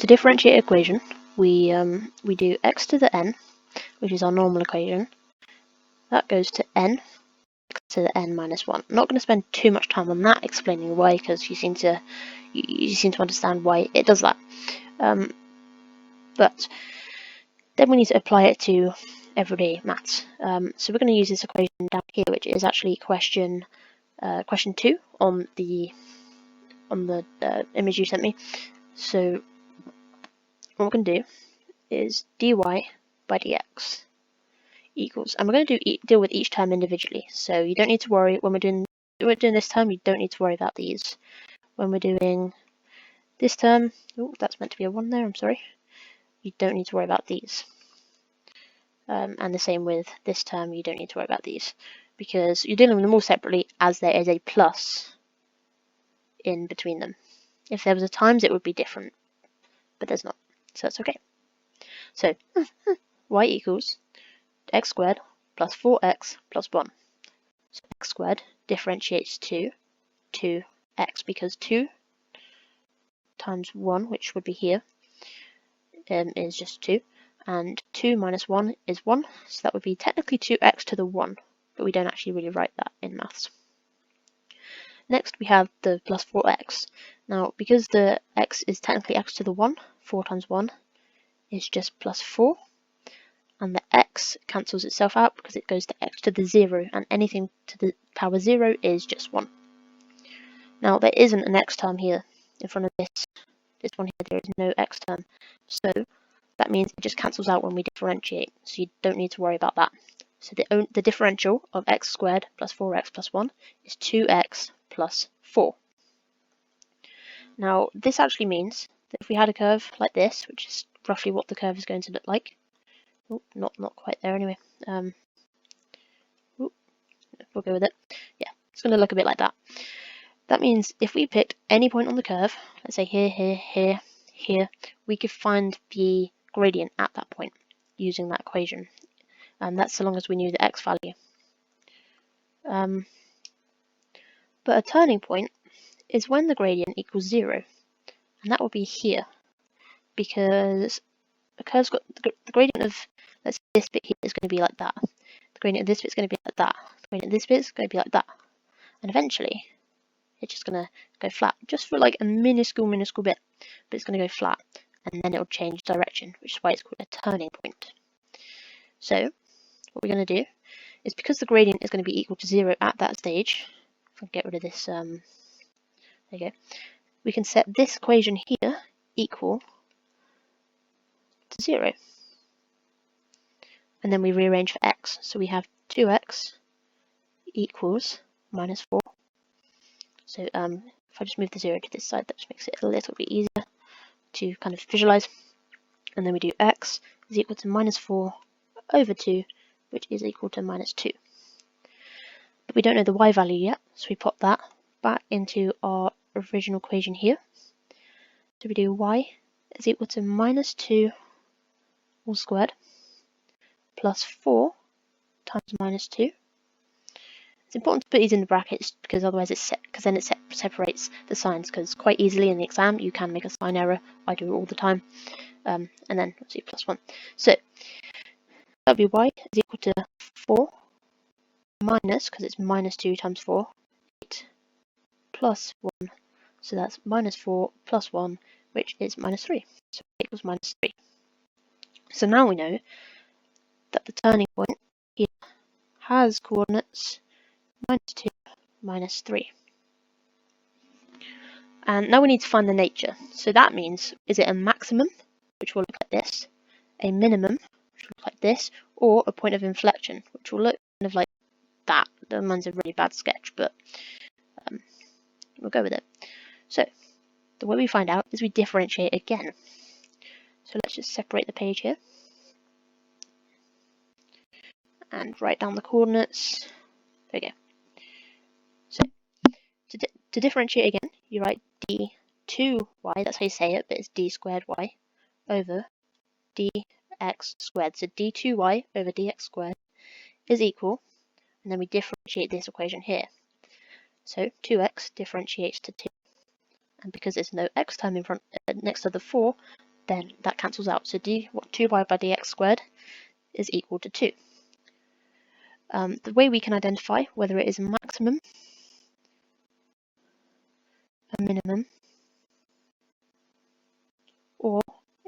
differentiate an equation, we do x to the n, which is our normal equation. That goes to n, x to the n minus 1. I'm not going to spend too much time on that explaining why, because you seem to understand why it does that. But then we need to apply it to everyday maths. So we're going to use this equation down here, which is actually question 2 on the image you sent me. So what we're going to do is dy by dx equals, and we're going to deal with each term individually. So you don't need to worry when we're doing this term. You don't need to worry about these. When we're doing this term, oh, that's meant to be a 1 there. I'm sorry. You don't need to worry about these. And the same with this term. You don't need to worry about these because you're dealing with them all separately, as there is a plus in between them. If there was a times, it would be different, but there's not, so that's okay. So y equals x squared plus 4x plus 1. So x squared differentiates to 2x, because 2 times 1, which would be here, is just 2, and 2 minus 1 is 1, so that would be technically 2x to the 1, but we don't actually really write that in maths. Next we have the plus 4x. Now because the x is technically x to the 1, 4 times 1 is just plus 4, and the x cancels itself out because it goes to x to the 0, and anything to the power 0 is just 1. Now there isn't an x term here in front of this one here. There is no x term, so that means it just cancels out when we differentiate, so you don't need to worry about that. So the differential of x squared plus 4x plus 1 is 2x plus 4. Now this actually means that if we had a curve like this, which is roughly what the curve is going to look like, oh, not quite there anyway, we'll go with it, yeah, it's going to look a bit like that. That means if we picked any point on the curve, let's say here, here, here, here, we could find the gradient at that point using that equation, and that's so long as we knew the x value. But a turning point is when the gradient equals 0, and that will be here, because a curve's got the gradient of, let's say this bit here is going to be like that, the gradient of this bit is going to be like that, the gradient of this bit is going to be like that, and eventually it's just going to go flat, just for like a minuscule bit, but it's going to go flat, and then it will change direction, which is why it's called a turning point. So what we're going to do is, because the gradient is going to be equal to 0 at that stage, if I can get rid of this, there you go, we can set this equation here equal to 0. And then we rearrange for x. So we have 2x equals minus 4. So if I just move the 0 to this side, that just makes it a little bit easier to kind of visualize. And then we do x is equal to minus 4 over 2, which is equal to minus 2. But we don't know the y value yet, so we pop that back into our original equation here. So we do y is equal to minus 2 all squared plus 4 times minus 2. It's important to put these in the brackets because otherwise then it separates the signs, because quite easily in the exam you can make a sign error. I do it all the time. And then let's see, plus 1. So that would be y is equal to 4 minus, because it's minus 2 times 4, 8 plus 1. So that's minus 4 plus 1, which is minus 3. So it equals minus 3. So now we know that the turning point here has coordinates minus 2, minus 3. And now we need to find the nature. So that means, is it a maximum, which will look like this, a minimum, which will look like this, or a point of inflection, which will look kind of like that? Mine's a really bad sketch, but we'll go with it. So the way we find out is we differentiate again. So let's just separate the page here and write down the coordinates. There we go. So to differentiate again, you write d2y, that's how you say it, but it's d squared y over dx squared. So d2y over dx squared is equal, and then we differentiate this equation here. So 2x differentiates to 2, and because there's no x term in front next to the 4, then that cancels out. So 2y by dx squared is equal to 2. The way we can identify whether it is a maximum, a minimum, or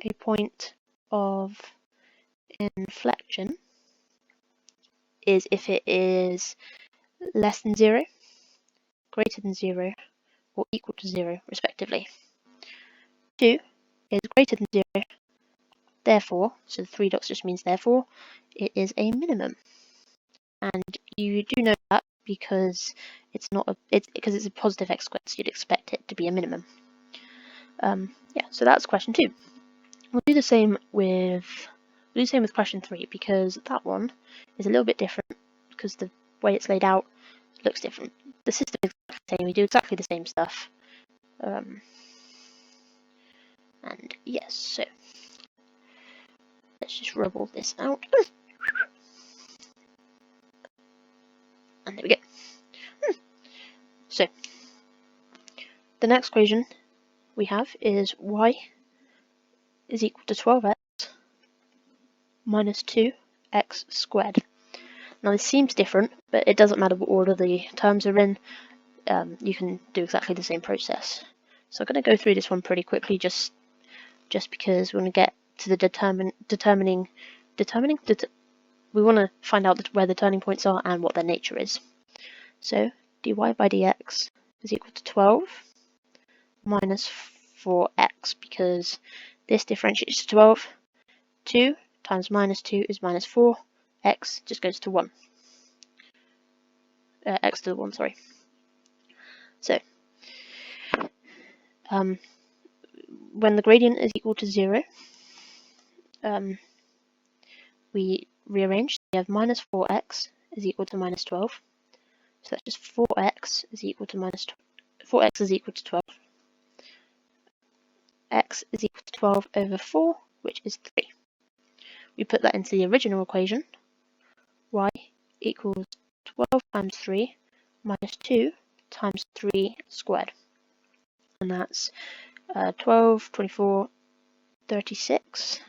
a point of inflection is if it is less than 0, greater than 0, or equal to 0, respectively. 2 is greater than 0, therefore, so the 3 dots just means therefore, it is a minimum. And you do know that because it's a positive x squared, so you'd expect it to be a minimum. Yeah, so that's question 2. We'll do the same with question 3, because that one is a little bit different because the way it's laid out looks different. The system is exactly the same. We do exactly the same stuff. And yes, so let's just rub all this out. And there we go. So the next equation we have is y is equal to 12x minus 2x squared. Now this seems different, but it doesn't matter what order the terms are in. You can do exactly the same process. So I'm going to go through this one pretty quickly, just because we want to get to the determining. We want to find out where the turning points are and what their nature is. So dy by dx is equal to 12 minus 4x, because this differentiates to 12. 2 times minus 2 is minus 4. X just goes to 1. X to the 1, sorry. So when the gradient is equal to 0, we rearrange. We have minus 4x is equal to minus 12. So that's just 4x is equal to 12. X is equal to 12 over 4, which is 3. We put that into the original equation. Y equals 12 times 3 minus 2 times 3 squared. And that's 12, 24, 36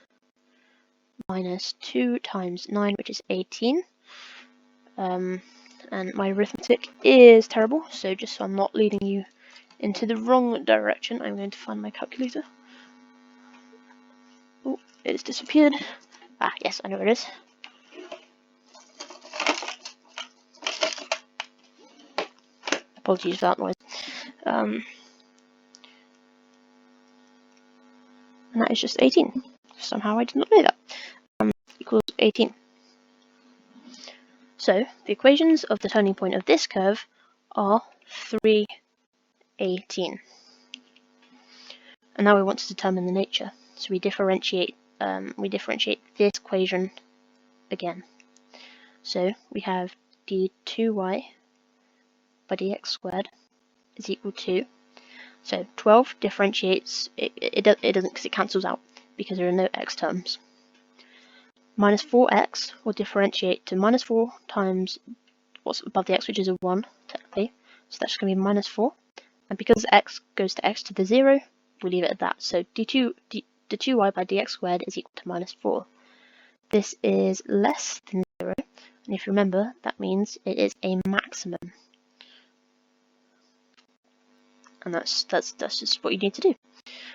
minus 2 times 9, which is 18. And my arithmetic is terrible, so just so I'm not leading you into the wrong direction, I'm going to find my calculator. Oh, it's disappeared. Ah, yes, I know where it is. Apologies for that noise. And that is just 18. Somehow I did not know that. Equals 18. So the equations of the turning point of this curve are 3, 18. And now we want to determine the nature. So we differentiate this equation again. So we have d2y by dx squared is equal to, so 12 differentiates, it doesn't, because it cancels out, because there are no x terms. Minus 4x will differentiate to minus 4 times what's above the x, which is a 1, technically. So that's going to be minus 4. And because x goes to x to the 0, we leave it at that. So d2y by dx squared is equal to minus 4. This is less than 0. And if you remember, that means it is a maximum. And that's just what you need to do.